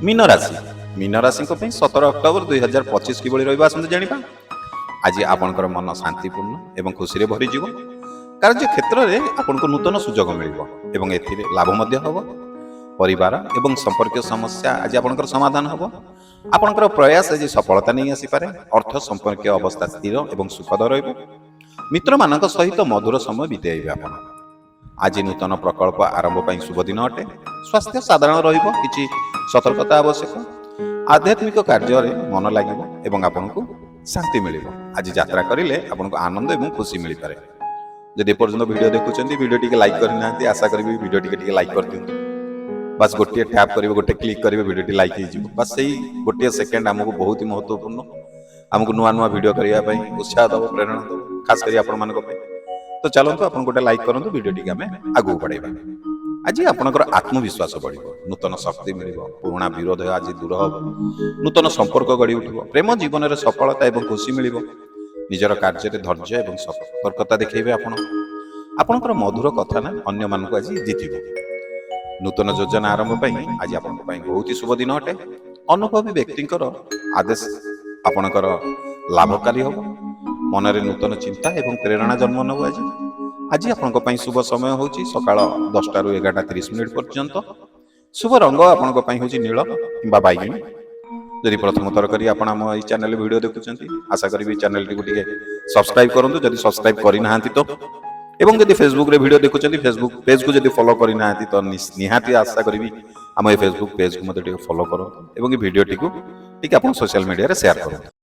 Mean राशि mean राशि 17 October 2025 किभଳି ରହିବ ଆସନ୍ତୁ ଜାଣିବା। ଆଜି ଆପଣଙ୍କର ମନ ଶାନ୍ତିପୂର୍ଣ୍ଣ ଏବଂ ଖୁସିରେ ଭରିଯିବ। କାର୍ଯ୍ୟ କ୍ଷେତ୍ରରେ ଆପଣଙ୍କୁ ନୂତନ ସୁଯୋଗ ମିଳିବ ଏବଂ ଏଥିରେ ଲାଭ ମଧ୍ୟ ହେବ। ପରିବାର ଏବଂ ସମ୍ପର୍କୀୟ ସମସ୍ୟା ଆଜି ଆପଣଙ୍କର ସମାଧାନ ହେବ। ଆପଣଙ୍କର ପ୍ରୟାସ ଆଜି ସଫଳତା ନେଇ ଆସିପାରେ। ଅର୍ଥ ସମ୍ପର୍କୀୟ ଅବସ୍ଥା ସ୍ଥିର ଏବଂ ସୁଖଦ ରହିବ। ମିତ୍ରମାନଙ୍କ ସହିତ ମଧୁର ସମୟ ବିତାଇବେ ଆପଣ। ଆଜି ନୂତନ ପ୍ରକଳ୍ପ ଆରମ୍ଭ ପାଇଁ ଶୁଭ ଦିନ ଅଟେ। ସ୍ୱାସ୍ଥ୍ୟ ସାଧାରଣ ରହିବ, କିଛି ସତର୍କତା ଆବଶ୍ୟକ। ଆଧ୍ୟାତ୍ମିକ କାର୍ଯ୍ୟରେ ମନ ଲାଗିବ ଏବଂ ଆପଣଙ୍କୁ ଶାନ୍ତି ମିଳିବ। ଆଜି ଯାତ୍ରା କରିଲେ ଆପଣଙ୍କୁ ଆନନ୍ଦ ଏବଂ ଖୁସି ମିଳିପାରେ। ଯଦି ଏପର୍ଯ୍ୟନ୍ତ ଭିଡ଼ିଓ ଦେଖୁଛନ୍ତି, ଭିଡ଼ିଓ ଟିକେ ଲାଇକ୍ କରିନାହାନ୍ତି, ଆଶା କରିବି ଭିଡ଼ିଓ ଟିକେ ଲାଇକ୍ କରିଦିଅନ୍ତୁ। ବାସ୍ ଗୋଟିଏ ଟ୍ୟାପ୍ କରିବେ, ଗୋଟେ କ୍ଲିକ୍ କରିବେ, ଭିଡ଼ିଓଟି ଲାଇକ୍ ହେଇଯିବ। ବାସ୍ ସେଇ ଗୋଟିଏ ସେକେଣ୍ଡ ଆମକୁ ବହୁତ ହି ମହତ୍ତ୍ୱପୂର୍ଣ୍ଣ। ଆମକୁ ନୂଆ ନୂଆ ଭିଡ଼ିଓ କରିବା ପାଇଁ ଉତ୍ସାହ ଦେବ, ପ୍ରେରଣା ଦେବ, ଖାସ୍ କରି ଆପଣମାନଙ୍କ ପାଇଁ। ତ ଚାଲନ୍ତୁ ଆପଣ ଗୋଟେ ଲାଇକ୍ କରନ୍ତୁ, ଭିଡ଼ିଓଟିକୁ ଆମେ ଆଗକୁ ବଢ଼ାଇବା। ଆଜି ଆପଣଙ୍କର ଆତ୍ମବିଶ୍ୱାସ ବଢ଼ିବ, ନୂତନ ଶକ୍ତି ମିଳିବ, ପୁରୁଣା ବିରୋଧ ଆଜି ଦୂର ହେବ, ନୂତନ ସମ୍ପର୍କ ଗଢ଼ି ଉଠିବ, ପ୍ରେମ ଜୀବନରେ ସଫଳତା ଏବଂ ଖୁସି ମିଳିବ। ନିଜର କାର୍ଯ୍ୟରେ ଧୈର୍ଯ୍ୟ ଏବଂ ସତର୍କତା ଦେଖାଇବେ ଆପଣ। ଆପଣଙ୍କର ମଧୁର କଥା ନା ଅନ୍ୟମାନଙ୍କୁ ଆଜି ଜିତିବ। ନୂତନ ଯୋଜନା ଆରମ୍ଭ ପାଇଁ ଆଜି ଆପଣଙ୍କ ପାଇଁ ବହୁତ ହି ଶୁଭ ଦିନ ଅଟେ। ଅନୁଭବୀ ବ୍ୟକ୍ତିଙ୍କର ଆଦେଶ ଆପଣଙ୍କର ଲାଭକାରୀ ହେବ। ମନରେ ନୂତନ ଚିନ୍ତା ଏବଂ ପ୍ରେରଣା ଜନ୍ମ ନେବ। ଆଜି ଆପଣଙ୍କ ପାଇଁ ଶୁଭ ସମୟ ହେଉଛି ସକାଳ 10ଟାରୁ 11:30 ପର୍ଯ୍ୟନ୍ତ। ଶୁଭ ରଙ୍ଗ ଆପଣଙ୍କ ପାଇଁ ହେଉଛି ନୀଳ କିମ୍ବା ବାଇଗଣୀ। ଯଦି ପ୍ରଥମ ଥର କରି ଆପଣ ଆମ ଏହି ଚ୍ୟାନେଲ ଭିଡ଼ିଓ ଦେଖୁଛନ୍ତି, ଆଶା କରିବି ଚ୍ୟାନେଲଟିକୁ ଟିକେ ସବସ୍କ୍ରାଇବ୍ କରନ୍ତୁ ଯଦି ସବସ୍କ୍ରାଇବ୍ କରିନାହାନ୍ତି ତ। ଏବଂ ଯଦି ଫେସବୁକରେ ଭିଡ଼ିଓ ଦେଖୁଛନ୍ତି, ଫେସବୁକ୍ ପେଜକୁ ଯଦି ଫଲୋ କରିନାହାନ୍ତି ତ ନିହାତି ଆଶା କରିବି ଆମ ଏ ଫେସବୁକ୍ ପେଜକୁ ମଧ୍ୟ ଟିକେ ଫଲୋ କରନ୍ତୁ ଏବଂ ଏ ଭିଡ଼ିଓଟିକୁ ଟିକେ ଆପଣ ସୋସିଆଲ ମିଡ଼ିଆରେ ସେୟାର କରନ୍ତୁ।